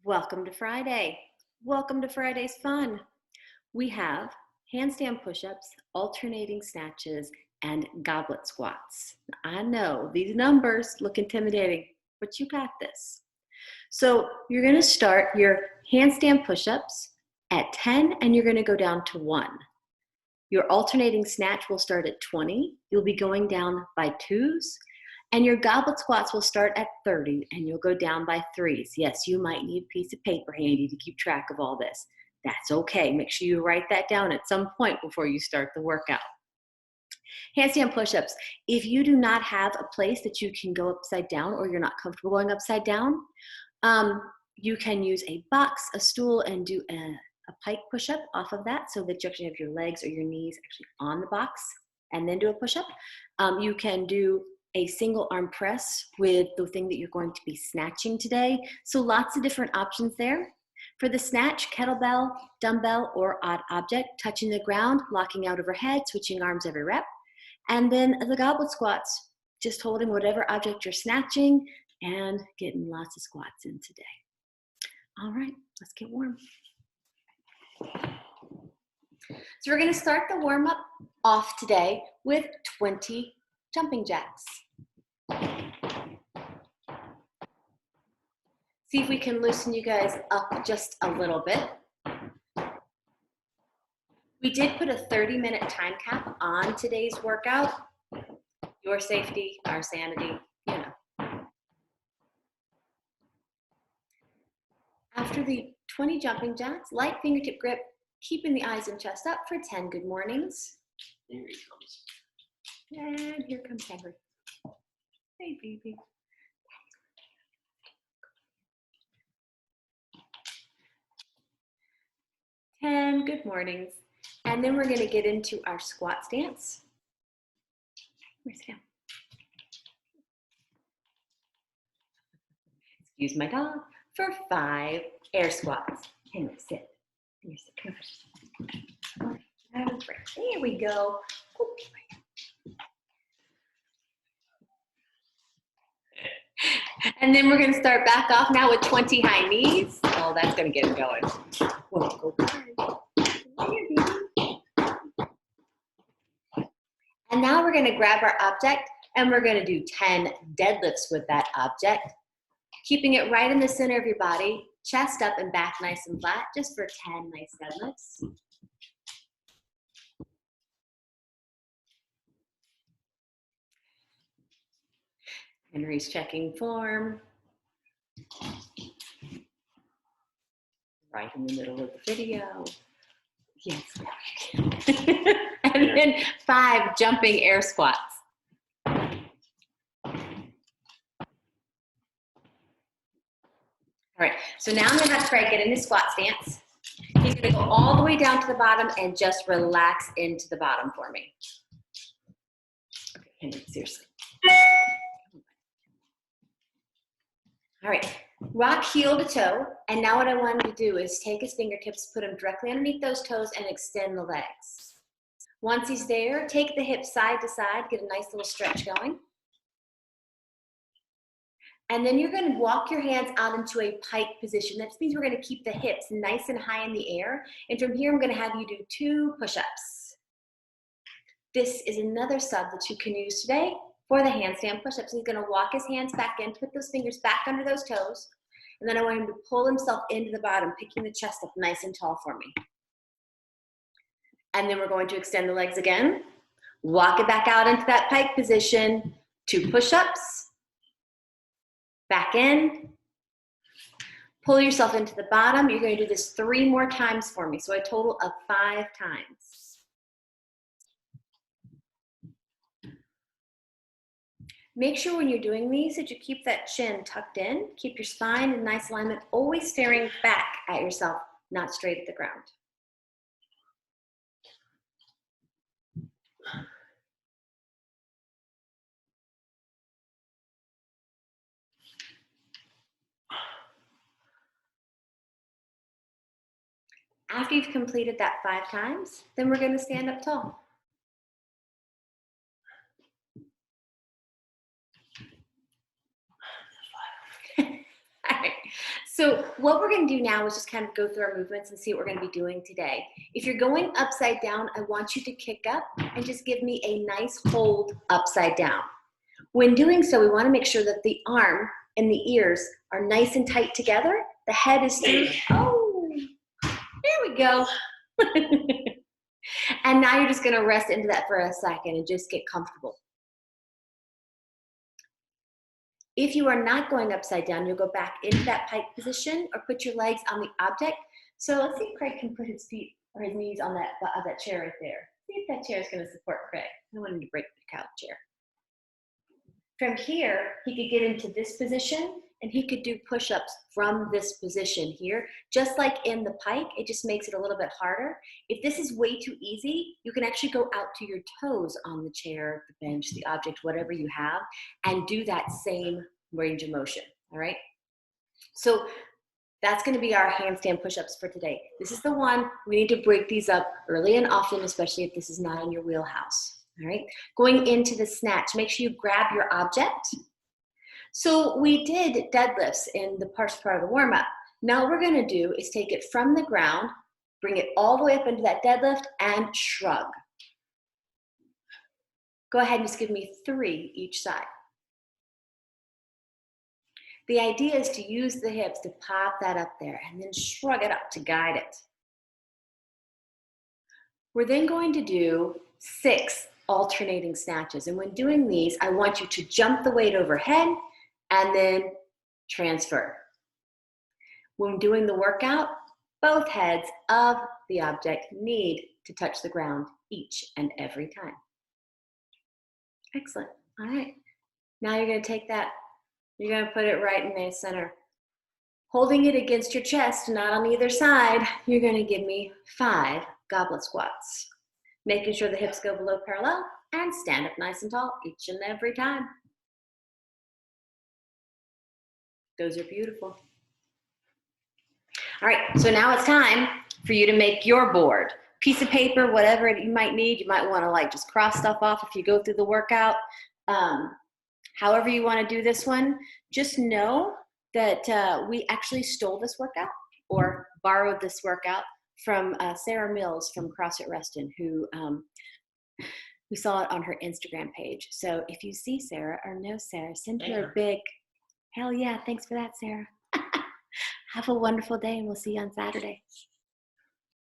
Welcome to Friday. Welcome to Friday's fun. We have handstand push-ups, alternating snatches, and goblet squats. I know these numbers look intimidating, but you got this. So you're going to start your handstand push-ups at 10 and you're going to go down to 1. Your alternating snatch will start at 20. You'll be going down by 2s. And your goblet squats will start at 30 and you'll go down by 3s. Yes, you might need a piece of paper handy to keep track of all this. That's okay. Make sure you write that down at some point before you start the workout. Handstand push-ups. If you do not have a place that you can go upside down or you're not comfortable going upside down, you can use a box, a stool, and do a pike push-up off of that so that you actually have your legs or your knees actually on the box and then do a push-up. You can do a single arm press with the thing that you're going to be snatching today. So lots of different options there. For the snatch, kettlebell, dumbbell, or odd object, touching the ground, locking out overhead, switching arms every rep. And then the goblet squats, just holding whatever object you're snatching and getting lots of squats in today. All right, let's get warm. So we're gonna start the warm up off today with 20 jumping jacks. See if we can loosen you guys up just a little bit. We did put a 30-minute time cap on today's workout. Your safety, our sanity, you know. After the 20 jumping jacks, light fingertip grip, keeping the eyes and chest up for 10 good mornings. There he comes. And here comes Henry. Hey, baby. 10 good mornings. And then we're going to get into our squat stance. Where's it down? Excuse my dog. For 5 air squats. Henry, sit. Henry, sit. Come on. There we go. And then we're going to start back off now with 20 high knees. Oh, that's going to get it going. And now we're going to grab our object and we're going to do 10 deadlifts with that object. Keeping it right in the center of your body, chest up and back nice and flat, just for 10 nice deadlifts. Henry's checking form. Right in the middle of the video. Yes. And then 5 jumping air squats. All right, so now I'm gonna have Craig get into squat stance. He's gonna go all the way down to the bottom and just relax into the bottom for me. Okay, Henry, seriously. All right, rock heel to toe. And now what I want him to do is take his fingertips, put them directly underneath those toes and extend the legs. Once he's there, take the hips side to side, get a nice little stretch going. And then you're gonna walk your hands out into a pike position. That means we're gonna keep the hips nice and high in the air. And from here, I'm gonna have you do 2 push-ups. This is another sub that you can use today for the handstand push-ups. He's gonna walk his hands back in, put those fingers back under those toes, and then I want him to pull himself into the bottom, picking the chest up nice and tall for me. And then we're going to extend the legs again, walk it back out into that pike position, 2 push-ups, back in, pull yourself into the bottom. You're gonna do this 3 more times for me, so a total of 5 times. Make sure when you're doing these that you keep that chin tucked in, keep your spine in nice alignment, always staring back at yourself, not straight at the ground. After you've completed that 5 times, then we're going to stand up tall. So what we're going to do now is just kind of go through our movements and see what we're going to be doing today. If you're going upside down, I want you to kick up and just give me a nice hold upside down. When doing so, we want to make sure that the arm and the ears are nice and tight together. The head is through. Oh, there we go. And now you're just going to rest into that for a second and just get comfortable. If you are not going upside down, you'll go back into that pike position or put your legs on the object. So let's see if Craig can put his feet or his knees on that chair right there. See if that chair is going to support Craig. I don't want him to break the couch chair. From here, he could get into this position and he could do push-ups from this position here. Just like in the pike, it just makes it a little bit harder. If this is way too easy, you can actually go out to your toes on the chair, the bench, the object, whatever you have, and do that same range of motion, all right? So that's gonna be our handstand push-ups for today. This is the one, we need to break these up early and often, especially if this is not in your wheelhouse, all right? Going into the snatch, make sure you grab your object. So we did deadlifts in the first part of the warm-up. Now what we're gonna do is take it from the ground, bring it all the way up into that deadlift and shrug. Go ahead and just give me 3 each side. The idea is to use the hips to pop that up there and then shrug it up to guide it. We're then going to do 6 alternating snatches. And when doing these, I want you to jump the weight overhead and then transfer. When doing the workout, both heads of the object need to touch the ground each and every time. Excellent. All right. Now you're going to take that, you're going to put it right in the center. Holding it against your chest, not on either side, you're going to give me 5 goblet squats. Making sure the hips go below parallel and stand up nice and tall each and every time. Those are beautiful. All right, so now it's time for you to make your board. Piece of paper, whatever you might need. You might want to like just cross stuff off if you go through the workout. However you want to do this one, just know that we actually stole this workout or borrowed this workout from Sarah Mills from CrossFit Reston, who we saw it on her Instagram page. So if you see Sarah or know Sarah, send her a big, hell yeah, thanks for that, Sarah. Have a wonderful day and we'll see you on Saturday.